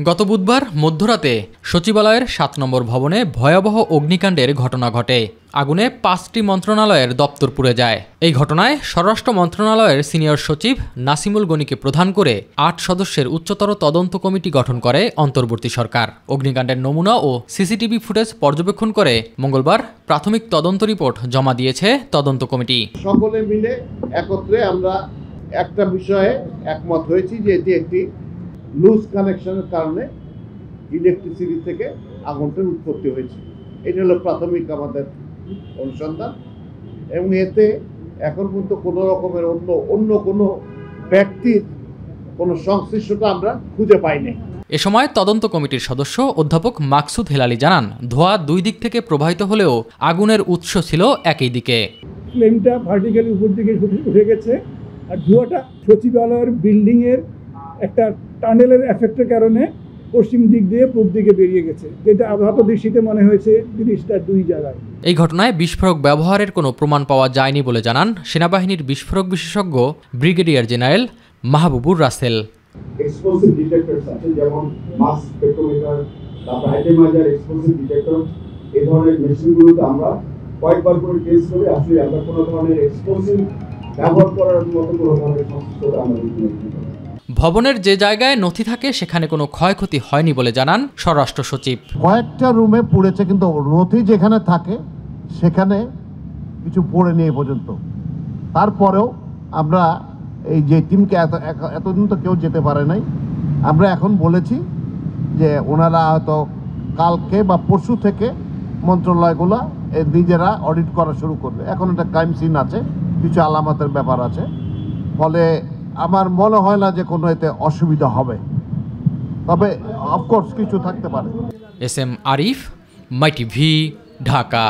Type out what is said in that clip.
গত বুধবার মধ্যরাতে সচিবালয়ের ৭ নম্বর ভবনে ভয়াবহ অগ্নিকাণ্ডের ঘটনা ঘটে। আগুনে ৫টি মন্ত্রণালয়ের দপ্তর পুড়ে যায়। এই ঘটনায় স্বরাষ্ট্র মন্ত্রণালয়ের সিনিয়র সচিব নাসিমুল গনিকে প্রধান করে ৮ সদস্যের উচ্চতর তদন্ত কমিটি গঠন করে অন্তর্বর্তী সরকার। অগ্নিকাণ্ডের নমুনা ও সিসিটিভি ফুটেজ পর্যবেক্ষণ করে মঙ্গলবার প্রাথমিক তদন্ত রিপোর্ট জমা দিয়েছে তদন্ত কমিটি। সকলে মিলে একত্রে আমরা একটা বিষয়ে একমত হয়েছি যে এটি একটি লুজ কানেকশনের কারণে ইলেকট্রিসিটি থেকে আগুনটার উৎপত্তি হয়েছে। এটা হলো প্রাথমিক আমাদের অনুসন্ধান এবং এতে এখন পর্যন্ত কোনো রকমের অন্য কোনো ব্যক্তির কোনো সংশ্লিষ্টতা আমরা খুঁজে পাইনি। এ সময় তদন্ত কমিটির সদস্য অধ্যাপক মাকসুদ হেলালি জানান, ধোঁয়া দুই দিক থেকে প্রবাহিত হলেও আগুনের উৎস ছিল একই দিকে। ফ্লেমটা ভার্টিক্যালি উপর দিকে উঠে গেছে আর ধোঁয়াটা সচিবালয়ের বিল্ডিংয়ের একটা টানেলের এফেক্টের কারণে পশ্চিম দিক দিয়ে পূর্ব দিকে বেরিয়ে গেছে, যেটা আপাত দৃষ্টিতে মনে হয়েছে জিনিসটা দুই জায়গায়। এই ঘটনায় বিস্ফোরক ব্যবহারের কোনো প্রমাণ পাওয়া যায়নি বলে জানান সেনাবাহিনীর বিস্ফোরক বিশেষজ্ঞ brigadier general Mahbubur Rasel. Explosive detectors আছে, যেমন মাস স্পেক্ট্রোমিটার, তারপর আইটেমাইজার, এক্সপ্লোসিভ ডিটেক্টর, এই ধরনের মেশিনগুলোতে আমরা কয়েকবার করে টেস্ট করে আসলে আমরা কোনো ধরনের এক্সপ্লোসিভ ব্যবহার করার মতো কোনো ধরনের সংশ্লিষ্টতা আমরা দেখতে পাই। ভবনের যে জায়গায় নথি থাকে সেখানে কোনো ক্ষয়ক্ষতি হয়নি বলে জানান স্বরাষ্ট্র সচিব। কয়েকটা রুমে পুড়েছে, কিন্তু নথি যেখানে থাকে সেখানে কিছু পড়েনি এ পর্যন্ত। তারপরেও আমরা এই যে টিমকে এতদিন তো কেউ যেতে পারে নাই, আমরা এখন বলেছি যে ওনারা হয়তো কালকে বা পরশু থেকে মন্ত্রণালয়গুলো নিজেরা অডিট করা শুরু করবে। এখন একটা ক্রাইম সিন আছে, কিছু আলামতের ব্যাপার আছে, ফলে আমার মনে হয় না যে কোনো এতে অসুবিধা হবে, তবে অফকোর্স কিছু থাকতে পারে। এস এম আরিফ, মাই টিভি, ঢাকা।